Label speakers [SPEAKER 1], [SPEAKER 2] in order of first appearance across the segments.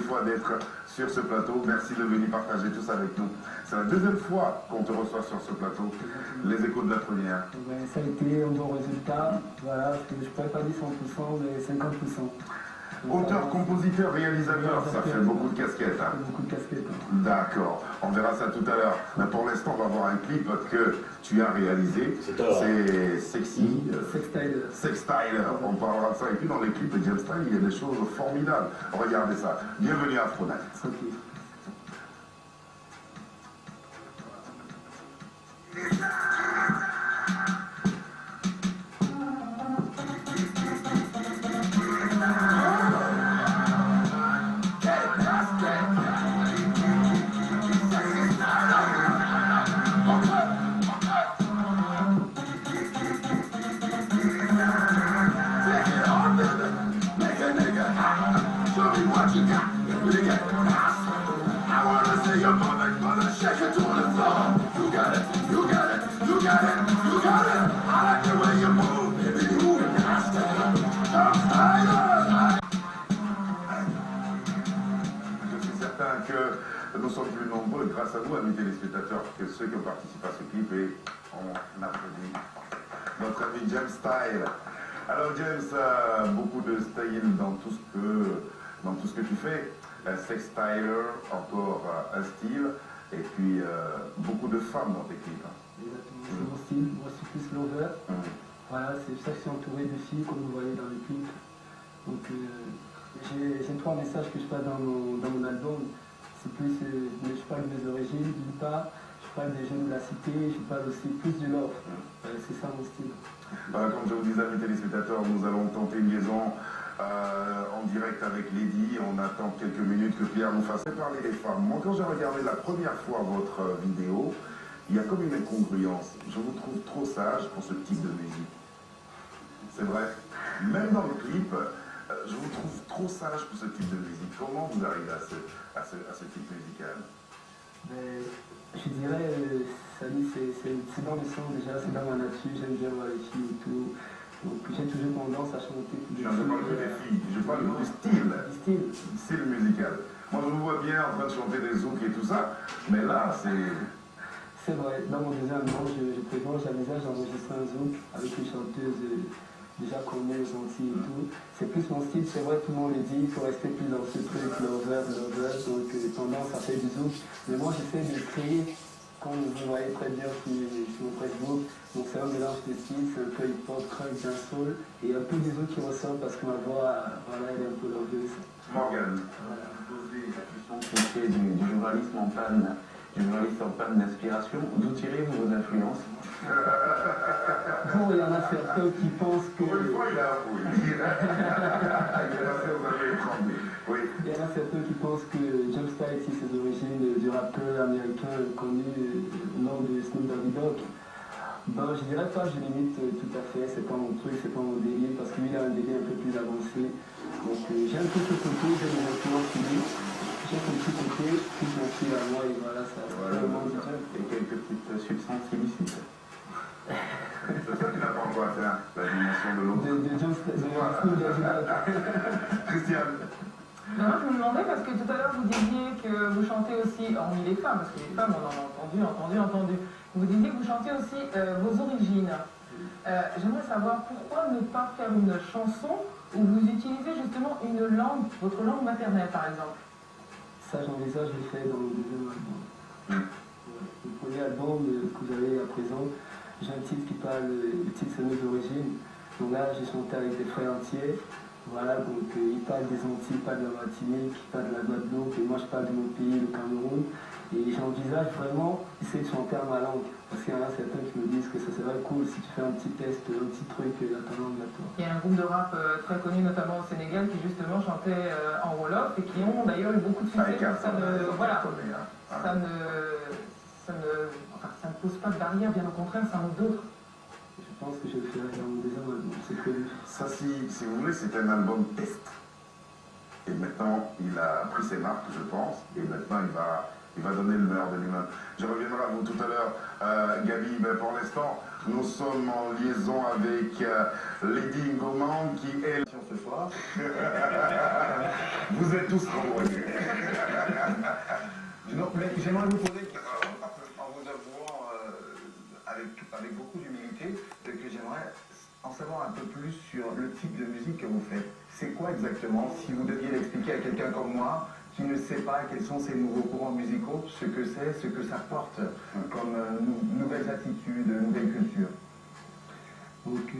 [SPEAKER 1] Fois d'être sur ce plateau. Merci de venir partager tout ça avec nous. C'est la deuxième fois qu'on te reçoit sur ce plateau. Les échos de la première.
[SPEAKER 2] Ouais, ça a été un bon résultat. Voilà, je ne pourrais pas dire 100%, mais 50%.
[SPEAKER 1] Auteur, compositeur, réalisateur, ça fait beaucoup de casquettes. Hein.
[SPEAKER 2] Beaucoup de casquettes. Hein.
[SPEAKER 1] D'accord, on verra ça tout à l'heure. Mais pour l'instant, on va voir un clip que tu as réalisé. C'est Sexy.
[SPEAKER 2] Sextyler.
[SPEAKER 1] Sextyler, on parlera de ça. Et puis dans les clips de James Style, il y a des choses formidables. Regardez ça. Bienvenue à Afronet.
[SPEAKER 2] Okay.
[SPEAKER 1] Je suis certain que nous sommes plus nombreux grâce à vous, amis téléspectateurs, que ceux qui ont participé à ce clip et on applaudit notre ami James Style. Alors James, beaucoup de style dans tout ce que tu fais. Sex styler, encore un style, et puis beaucoup de femmes dans tes clips.
[SPEAKER 2] Exactement, c'est mon style. Moi, je suis plus lover. Voilà, c'est ça que je suis entouré de filles, comme vous voyez dans les clips. Donc, j'ai 3 messages que je passe dans mon album. C'est plus, je parle de mes origines, d'une part, je parle des jeunes de la cité, je parle aussi plus du love. C'est ça mon style.
[SPEAKER 1] Comme je vous disais, amis téléspectateurs, nous allons tenter une liaison en direct avec Lady. On attend quelques minutes que Pierre nous fasse parler des femmes. Moi, quand j'ai regardé la première fois votre vidéo, il y a comme une incongruence. Je vous trouve trop sage pour ce type de musique. C'est vrai. Même dans le clip, je vous trouve trop sage pour ce type de musique. Comment vous arrivez à ce type musical?
[SPEAKER 2] Mais, je dirais, c'est dans le sang déjà, c'est dans ma nature, j'aime bien voir les filles et tout. Donc j'ai toujours tendance à chanter tout de suite.
[SPEAKER 1] Je ne parle que des filles, je parle du style. Du style musical. Moi je vous vois bien en train de chanter des zouks et tout ça, mais là c'est...
[SPEAKER 2] C'est vrai, dans mon deuxième album, j'envisage d'enregistrer un zouk avec une chanteuse déjà connue aux Antilles et tout. C'est plus mon style, c'est vrai, tout le monde le dit, il faut rester plus dans ce truc, lover, donc tendance à faire du zouk. Mais moi j'essaie de le créer, comme vous voyez très bien sur mon Facebook. Donc c'est un mélange de styles, c'est un peu hip-hop, crunk, dancehall, et un peu des zouk qui ressort parce que ma voix, voilà, elle est un peu loveuse.
[SPEAKER 1] Morgane.
[SPEAKER 3] Voilà, poser la question qu'on fait du journalisme en panne. Journaliste en panne d'inspiration, d'où tirez-vous vos influences?
[SPEAKER 2] Bon, il y en a certains qui pensent que...
[SPEAKER 1] Pour une fois, il a avoué. Il
[SPEAKER 2] y en a certains qui pensent que James Style, c'est ses origines du rappeur américain connu au nom de Snoop Dogg. Ben, je dirais pas, je limite tout à fait, c'est pas mon truc, c'est pas mon délire, parce que lui, il a un délire un peu plus avancé. Donc j'aime tout ce côté, j'aime les influences physiques. J'ai un petit côté, plus mon style à moi, et voilà, ça vraiment du jeu.
[SPEAKER 3] Et quelques petites substances illicites.
[SPEAKER 1] C'est ça qui n'a pas encore atteint la dimension de l'autre. Christiane.
[SPEAKER 4] Non, je me demandais parce que tout à l'heure vous disiez que vous chantez aussi, hormis les femmes, parce que les femmes on en a entendu, vous disiez que vous chantez aussi vos origines. J'aimerais savoir pourquoi ne pas faire une chanson où vous utilisez justement une langue, votre langue maternelle par exemple.
[SPEAKER 2] Ça, j'envisage de le faire dans le deuxième album. Le premier album que vous avez à présent, j'ai un titre qui parle, le titre c'est Nos origines. Donc là, j'ai chanté avec des frères entiers. Voilà, donc ils parlent des Antilles, ils parlent de la Martinique, ils parlent de la Guadeloupe, et moi je parle de mon pays, le Cameroun. Et j'envisage vraiment essayer de chanter en ma langue. Parce qu'il y en a certains qui me disent que ça serait cool si tu fais un petit test, un petit truc à ta langue là, toi.
[SPEAKER 4] Il y a un groupe de rap très connu, notamment au Sénégal, qui justement chantait en Wolof et qui ont d'ailleurs eu beaucoup de succès. Ça ne pose pas de barrière, bien au contraire, ça en ouvre d'autres.
[SPEAKER 2] Je pense que je le ferai dans mon deuxième album, c'est prévu.
[SPEAKER 1] Ça, si vous voulez, c'est un album test. Et maintenant, il a pris ses marques, je pense, et maintenant, il va donner le meilleur de lui-même. Je reviendrai à vous tout à l'heure, Gabi, mais pour l'instant, nous sommes en liaison avec Lady Ngoman, qui est...
[SPEAKER 5] Ce soir.
[SPEAKER 1] Vous êtes tous convaincus.
[SPEAKER 5] j'aimerais vous poser, en vous avouant avec beaucoup d'humilité, que j'aimerais en savoir un peu plus sur le type de musique que vous faites. C'est quoi exactement, si vous deviez l'expliquer à quelqu'un comme moi, qui ne sait pas quels sont ces nouveaux courants musicaux, ce que c'est, ce que ça porte comme nouvelles attitudes, nouvelles cultures.
[SPEAKER 2] Donc,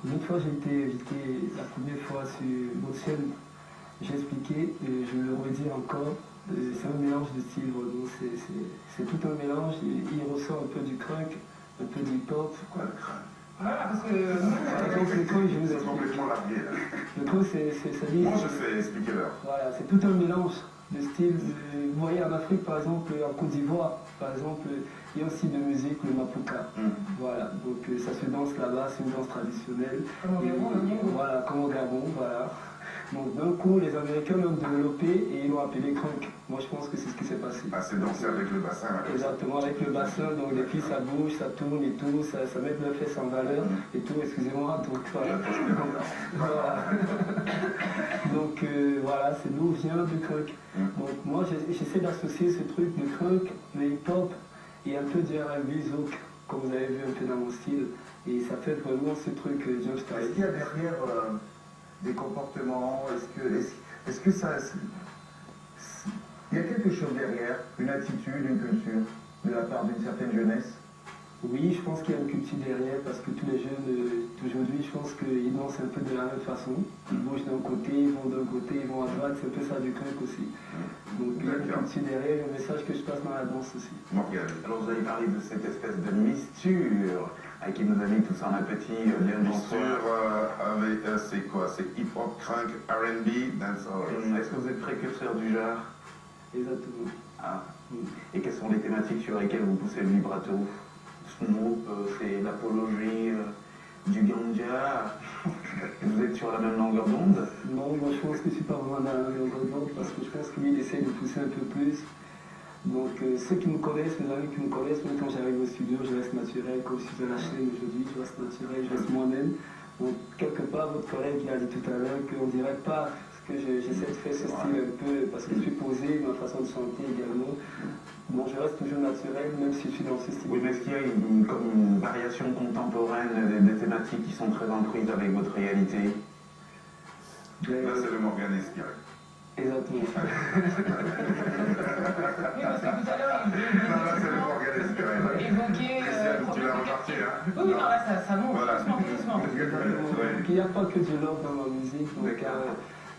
[SPEAKER 2] l'autre fois, j'ai été invité la première fois sur votre chaîne. J'ai expliqué, et je le redis encore, c'est un mélange de styles, vraiment. C'est tout un mélange. Il ressort un peu du crunk, un peu du hip-hop.
[SPEAKER 1] Quoi le crâne?
[SPEAKER 4] Voilà, parce que
[SPEAKER 2] Par exemple, le crunk, je vous
[SPEAKER 1] C'est
[SPEAKER 2] explique.
[SPEAKER 1] complètement largué là.
[SPEAKER 2] Le crunk, ça dit.
[SPEAKER 1] Moi je sais, expliquez-leur.
[SPEAKER 2] Voilà, c'est tout un mélange de styles. Vous voyez, en Afrique, par exemple, en Côte d'Ivoire, par exemple, il y a aussi de musique, le mapuka. Voilà, donc ça se danse là-bas, c'est une danse traditionnelle.
[SPEAKER 4] comme au Gabon, le Niengo.
[SPEAKER 2] Voilà, comme au Gabon, voilà. Donc d'un coup, les Américains l'ont développé et ils l'ont appelé crunk. Moi, je pense que c'est ce qui s'est passé.
[SPEAKER 1] Ah, c'est danser avec le bassin là. Comme ça.
[SPEAKER 2] Exactement, avec le bassin, donc les filles, ça bouge, ça tourne et tout, ça met leurs fesses en valeur et tout, excusez-moi. Donc voilà. Voilà. Donc voilà, c'est d'où vient le crunk. Donc moi, j'essaie d'associer ce truc de crunk, le hip-hop et un peu du R&B zouk, comme vous avez vu un peu dans mon style. Et ça fait vraiment ce truc jump style.
[SPEAKER 5] Est-ce qu'il y a derrière des comportements, est-ce que ça... Il y a quelque chose derrière, une attitude, une culture, de la part d'une certaine jeunesse?
[SPEAKER 2] Oui, je pense qu'il y a une culture derrière parce que tous les jeunes d'aujourd'hui, je pense qu'ils dansent un peu de la même façon. Ils bougent d'un côté, ils vont d'un côté, ils vont à droite, c'est un peu ça du crunk aussi. Donc il y a une culture derrière, un message que je passe dans la danse aussi.
[SPEAKER 1] Morgane.
[SPEAKER 3] Alors vous avez parlé de cette espèce de misture avec qui nous a mis tous en appétit bien
[SPEAKER 1] Sur avec c'est quoi? C'est hip-hop, crunk, R&B, dancehall.
[SPEAKER 3] Est-ce que vous êtes précurseur du genre?
[SPEAKER 2] Exactement.
[SPEAKER 3] Ah. Et quelles sont les thématiques sur lesquelles vous poussez le vibrato? Snoop, c'est l'apologie du ganja. Vous êtes sur la même longueur d'onde?
[SPEAKER 2] Non, moi je pense que je suis pas vraiment dans la longueur d'onde parce que je pense qu'il essaie de pousser un peu plus. Donc ceux qui me connaissent, mes amis qui me connaissent, même quand j'arrive au studio, je reste naturel, comme je suis à la chaîne aujourd'hui, je reste naturel, je reste moi-même. Donc quelque part, votre collègue il a dit tout à l'heure qu'on ne dirait pas que j'essaie de faire ce style un peu, parce que je suis posé, ma façon de chanter également. Bon, je reste toujours naturel, même si je suis dans ce style.
[SPEAKER 3] Oui, mais est-ce qu'il y a comme une variation contemporaine des thématiques qui sont très en prise avec votre réalité?
[SPEAKER 1] Là c'est le Morgane inspiré.
[SPEAKER 2] Exactement.
[SPEAKER 4] Oui, parce que tout à l'heure,
[SPEAKER 1] Non, là c'est le Morgane inspiré.
[SPEAKER 4] il évoquait...
[SPEAKER 1] Christiane, tu l'as remarqué, hein?
[SPEAKER 4] Oui, non, là, ça monte,
[SPEAKER 1] Voilà.
[SPEAKER 4] doucement.
[SPEAKER 2] Donc il n'y a pas que du love dans ma musique. Donc,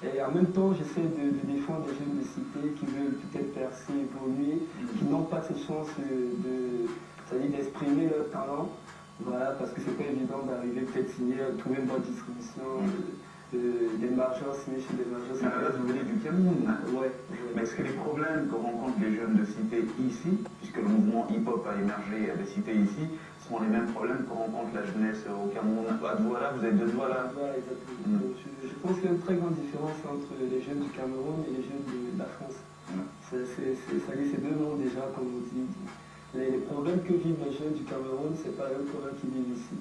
[SPEAKER 2] et en même temps, j'essaie de défendre les jeunes de cité qui veulent peut-être percer, évoluer, qui n'ont pas cette chance c'est-à-dire d'exprimer leur talent. Voilà, parce que c'est pas évident d'arriver peut-être signer, trouver une bonne distribution, des majors, signer chez des majors.
[SPEAKER 3] Là, vous venez du Cameroun.
[SPEAKER 2] Ouais.
[SPEAKER 3] Mais est-ce que les problèmes que rencontrent les jeunes de cité ici, puisque le mouvement hip-hop a émergé à des cités ici, sont les mêmes problèmes que rencontre la jeunesse au Cameroun? À Douala, vous êtes de Douala?
[SPEAKER 2] Voilà, exactement. Donc, je pense qu'il y a une très grande différence entre les jeunes du Cameroun et les jeunes de la France. C'est deux mondes déjà, comme on dit. Les problèmes que vivent les jeunes du Cameroun, c'est pas les mêmes problèmes qu'ils vivent ici.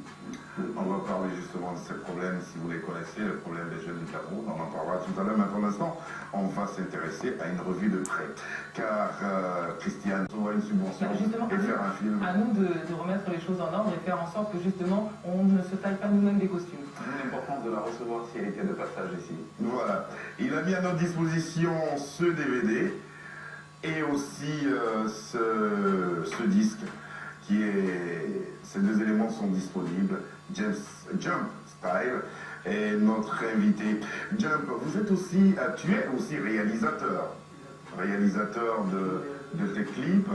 [SPEAKER 1] On va parler justement de ces problèmes, si vous les connaissez, le problème des jeunes du Cameroun, on en parlera tout à l'heure, mais pour l'instant, on va s'intéresser à une revue de près. Car Christiane, on voit une subvention et faire un film.
[SPEAKER 4] À nous de remettre les choses en ordre et faire en sorte que justement, on ne se taille pas nous-mêmes des costumes.
[SPEAKER 3] L'importance de la recevoir si elle était de passage ici.
[SPEAKER 1] Voilà. Il a mis à notre disposition ce DVD et aussi ce disque qui est... Ces deux éléments sont disponibles. Jump Style et notre invité. Jump, vous êtes aussi... Tu es aussi réalisateur de tes clips.